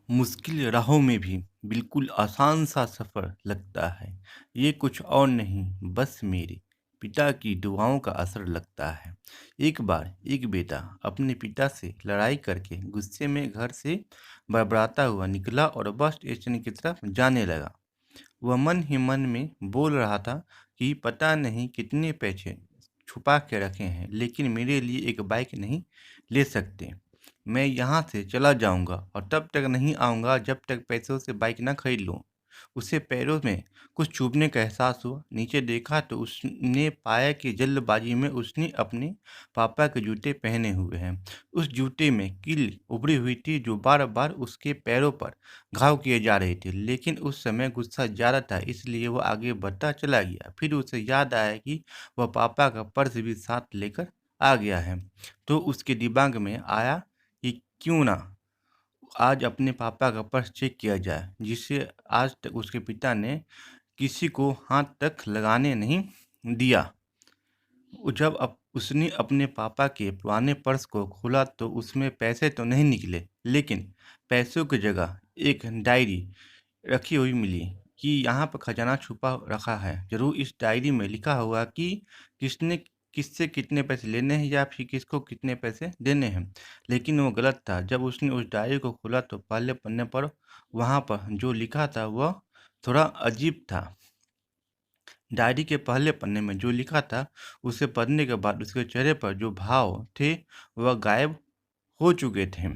मुश्किल राहों में भी बिल्कुल आसान सा सफ़र लगता है। ये कुछ और नहीं बस मेरे पिता की दुआओं का असर लगता है। एक बार एक बेटा अपने पिता से लड़ाई करके गुस्से में घर से बड़बड़ाता हुआ निकला और बस स्टेशन की तरफ जाने लगा। वह मन ही मन में बोल रहा था कि पता नहीं कितने पैसे छुपा के रखे हैं, लेकिन मेरे लिए एक बाइक नहीं ले सकते। मैं यहाँ से चला जाऊँगा और तब तक नहीं आऊँगा जब तक पैसों से बाइक ना खरीद लूँ। उसे पैरों में कुछ चुभने का एहसास हुआ। नीचे देखा तो उसने पाया कि जल्दबाजी में उसने अपने पापा के जूते पहने हुए हैं। उस जूते में कील उभरी हुई थी जो बार-बार उसके पैरों पर घाव किए जा रहे थे। लेकिन उस समय गुस्सा ज़्यादा था, इसलिए वह आगे बढ़ता चला गया। फिर उसे याद आया कि वह पापा का पर्स भी साथ लेकर आ गया है। तो उसके दिमाग में आया कि क्यों ना आज अपने पापा का पर्स चेक किया जाए, जिसे आज तक उसके पिता ने किसी को हाथ तक लगाने नहीं दिया। जब उसने अपने पापा के पुराने पर्स को खोला तो उसमें पैसे तो नहीं निकले, लेकिन पैसों की जगह एक डायरी रखी हुई मिली कि यहाँ पर खजाना छुपा रखा है। जरूर इस डायरी में लिखा होगा कि किसने किससे कितने पैसे लेने हैं या फिर किसको कितने पैसे देने हैं। लेकिन वो गलत था। जब उसने उस डायरी को खोला तो पहले पन्ने पर वहाँ पर जो लिखा था वह थोड़ा अजीब था। डायरी के पहले पन्ने में जो लिखा था उसे पढ़ने के बाद उसके चेहरे पर जो भाव थे वह गायब हो चुके थे।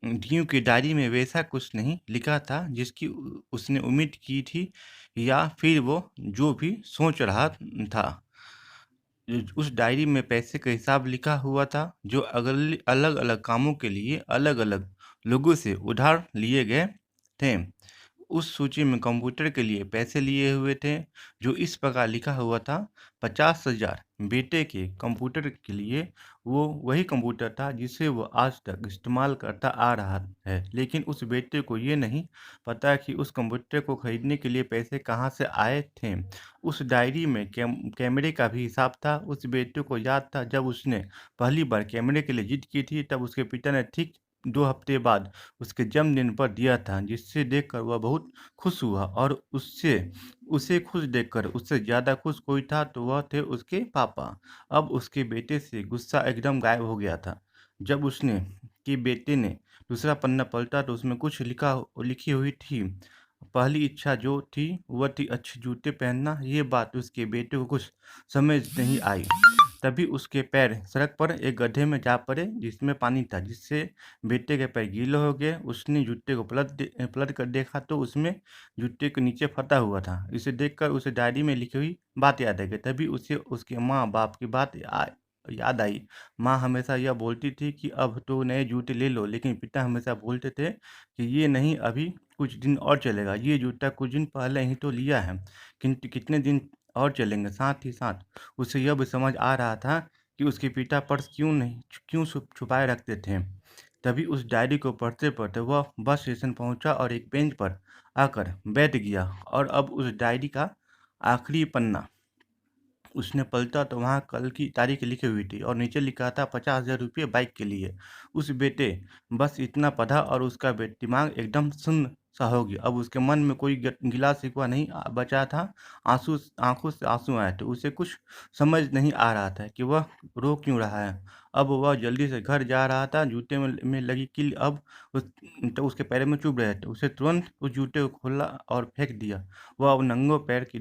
क्योंकि डायरी में वैसा कुछ नहीं लिखा था जिसकी उसने उम्मीद की थी या फिर वो जो भी सोच रहा था। उस डायरी में पैसे का हिसाब लिखा हुआ था जो अगल अलग अलग कामों के लिए अलग अलग लोगों से उधार लिए गए थे। उस सूची में कंप्यूटर के लिए पैसे लिए हुए थे जो इस प्रकार लिखा हुआ था 50,000। बेटे के कंप्यूटर के लिए वो वही कंप्यूटर था जिसे वो आज तक इस्तेमाल करता आ रहा है, लेकिन उस बेटे को ये नहीं पता कि उस कंप्यूटर को खरीदने के लिए पैसे कहाँ से आए थे। उस डायरी में कैमरे का भी हिसाब था। उस बेटे को याद था जब उसने पहली बार कैमरे के लिए जिद की थी तब उसके पिता ने ठीक 2 हफ्ते बाद उसके जन्मदिन पर दिया था, जिसे देखकर वह बहुत खुश हुआ और उससे उसे खुश देखकर उससे ज़्यादा खुश कोई था तो वह थे उसके पापा। अब उसके बेटे से गुस्सा एकदम गायब हो गया था। जब उसने कि बेटे ने दूसरा पन्ना पलटा तो उसमें कुछ लिखी हुई थी। पहली इच्छा जो थी वह थी अच्छे जूते पहनना। ये बात उसके बेटे को कुछ समझ नहीं आई। तभी उसके पैर सड़क पर एक गड्ढे में जा पड़े जिसमें पानी था, जिससे बेटे के पैर गीले हो गए। उसने जूते को पलट कर देखा तो उसमें जूते के नीचे फटा हुआ था। इसे देखकर उसे डायरी में लिखी हुई बात याद आ गई। तभी उसे उसके माँ बाप की बात याद आई। माँ हमेशा यह बोलती थी कि अब तो नए जूते ले लो, लेकिन पिता हमेशा बोलते थे कि ये नहीं, अभी कुछ दिन और चलेगा। ये जूता कुछ दिन पहले ही तो लिया है, किंतु कितने दिन और चलेंगे। साथ ही साथ उसे यह भी समझ आ रहा था कि उसके पिता पर्स क्यों छुपाए रखते थे। तभी उस डायरी को पढ़ते पढ़ते वह बस स्टेशन पहुंचा और एक बेंच पर आकर बैठ गया। और अब उस डायरी का आखिरी पन्ना उसने पलटा तो वहाँ कल की तारीख लिखी हुई थी और नीचे लिखा था 50,000 रुपये बाइक के लिए। उस बेटे बस इतना पढ़ा और उसका दिमाग एकदम सुन्न सा हो गया। अब उसके मन में कोई गिला शिकवा नहीं बचा था। आंखों से आंसू आए थे। उसे कुछ समझ नहीं आ रहा था कि वह रो क्यों रहा है। अब वह जल्दी से घर जा रहा था। जूते में लगी कील अब उस तो उसके पैर में चुभ रहे थे। उसे तुरंत उस जूते को खोला और फेंक दिया। वह अब नंगों पैर की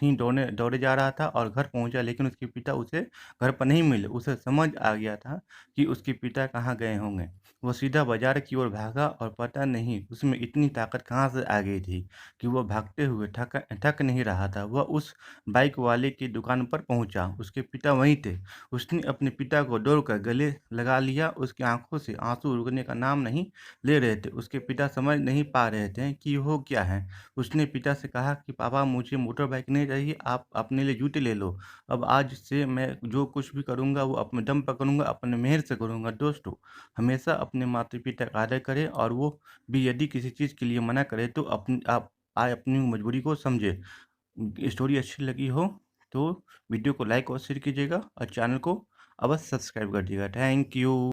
ही दौड़े जा रहा था और घर पहुंचा, लेकिन उसके पिता उसे घर पर नहीं मिले। उसे समझ आ गया था कि उसके पिता कहाँ गए होंगे। वह सीधा बाजार की ओर भागा और पता नहीं उसमें इतनी ताकत कहाँ से आ गई थी कि वह भागते हुए थक नहीं रहा था। वह उस बाइक वाले की दुकान पर पहुंचा। उसके पिता वहीं थे। उसने अपने पिता को दौड़कर गले लगा लिया। उसकी आंखों से आंसू रुकने का नाम नहीं ले रहे थे। उसके पिता समझ नहीं पा रहे थे कि हो क्या है। उसने पिता से कहा कि पापा मुझे मोटर बाइक नहीं चाहिए, आप अपने लिए जूते ले लो। अब आज से मैं जो कुछ भी करूँगा वो अपने दम पर करूँगा, अपने मेहनत से करूँगा। दोस्तों, हमेशा अपने माता पिता का आदर करें और वो भी यदि किसी चीज़ के लिए मना करें तो आप अपनी मजबूरी को समझें। स्टोरी अच्छी लगी हो तो वीडियो को लाइक और शेयर कीजिएगा और चैनल को अवश्य सब्सक्राइब कर दीजिएगा। Thank you.